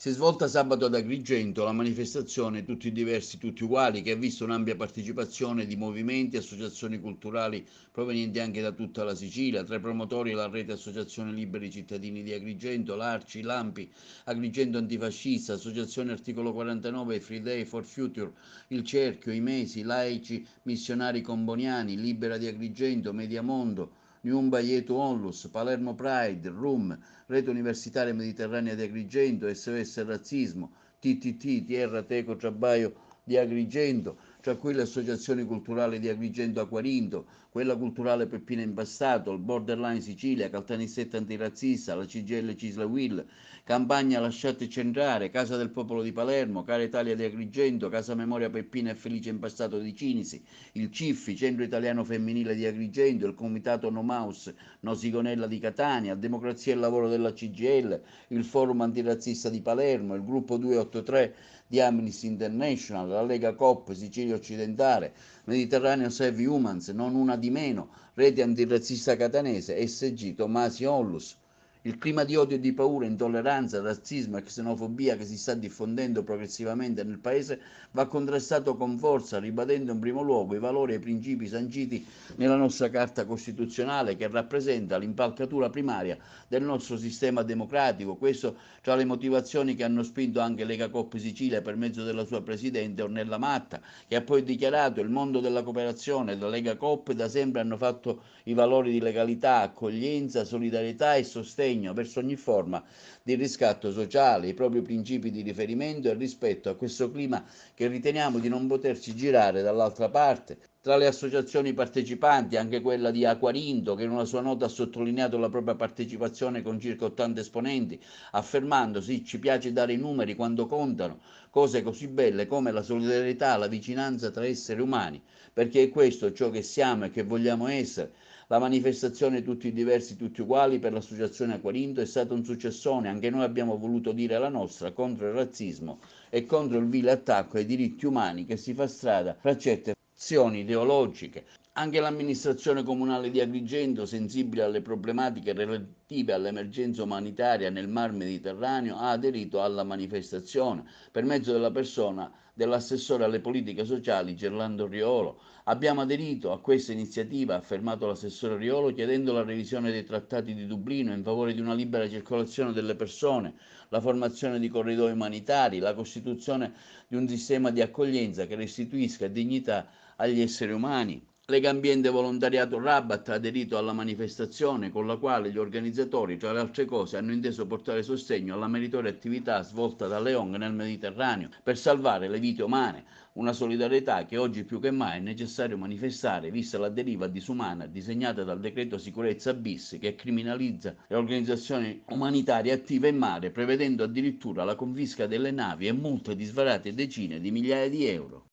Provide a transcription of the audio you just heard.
Si è svolta sabato ad Agrigento la manifestazione Tutti diversi, tutti uguali, che ha visto un'ampia partecipazione di movimenti e associazioni culturali provenienti anche da tutta la Sicilia. Tra i promotori la rete Associazione Liberi Cittadini di Agrigento, l'Arci, l'Ampi, Agrigento Antifascista, Associazione Articolo 49, Free Day for Future, Il Cerchio, i Mesi, Laici Missionari Comboniani, Libera di Agrigento, Mediamondo, Niumba Ietu Onlus, Palermo Pride, RUM, Rete Universitaria Mediterranea di Agrigento, SOS Razzismo, TTT, Tierra Teco Trabaio di Agrigento, tra cui le associazioni culturali di Agrigento Aquarinto, quella culturale Peppina Impastato, il Borderline Sicilia, Caltanissetta Antirazzista, la CGL Cisla Will, Campagna Lasciate Centrare, Casa del Popolo di Palermo, Cara Italia di Agrigento, Casa Memoria Peppina e Felice Impastato di Cinisi, il CIFFI, Centro Italiano Femminile di Agrigento, il Comitato Nomaus Nosigonella di Catania, Democrazia e Lavoro della CGL, il Forum Antirazzista di Palermo, il Gruppo 283 di Amnesty International, la Lega Coop Sicilia Occidentale, Mediterraneo Save Humans, non una di meno, Rete Antirazzista Catanese, SG Tomasi Onlus. Il clima di odio e di paura, intolleranza, razzismo e xenofobia che si sta diffondendo progressivamente nel Paese va contrastato con forza, ribadendo in primo luogo i valori e i principi sanciti nella nostra Carta Costituzionale, che rappresenta l'impalcatura primaria del nostro sistema democratico. Questo tra le motivazioni che hanno spinto anche Lega Coop Sicilia per mezzo della sua presidente Ornella Matta, che ha poi dichiarato: il mondo della cooperazione e la Lega Coop da sempre hanno fatto i valori di legalità, accoglienza, solidarietà e sostegno verso ogni forma di riscatto sociale, i propri principi di riferimento e rispetto a questo clima che riteniamo di non poterci girare dall'altra parte. Tra le associazioni partecipanti anche quella di Aquarinto, che in una sua nota ha sottolineato la propria partecipazione con circa 80 esponenti, affermando: sì, ci piace dare i numeri quando contano, cose così belle come la solidarietà, la vicinanza tra esseri umani, perché è questo ciò che siamo e che vogliamo essere. La manifestazione Tutti diversi, tutti uguali per l'associazione Aquarinto è stato un successone, anche noi abbiamo voluto dire la nostra contro il razzismo e contro il vile attacco ai diritti umani che si fa strada fra certe fazioni ideologiche. Anche l'amministrazione comunale di Agrigento, sensibile alle problematiche relative all'emergenza umanitaria nel Mar Mediterraneo, ha aderito alla manifestazione per mezzo della persona dell'assessore alle politiche sociali Gerlando Riolo. Abbiamo aderito a questa iniziativa, ha affermato l'assessore Riolo, chiedendo la revisione dei trattati di Dublino in favore di una libera circolazione delle persone, la formazione di corridoi umanitari, la costituzione di un sistema di accoglienza che restituisca dignità agli esseri umani. Legambiente Volontariato Rabat ha aderito alla manifestazione, con la quale gli organizzatori, tra le altre cose, hanno inteso portare sostegno alla meritoria attività svolta dalle ONG nel Mediterraneo per salvare le vite umane, una solidarietà che oggi più che mai è necessario manifestare, vista la deriva disumana disegnata dal decreto sicurezza bis, che criminalizza le organizzazioni umanitarie attive in mare, prevedendo addirittura la confisca delle navi e multe di svariate decine di migliaia di euro.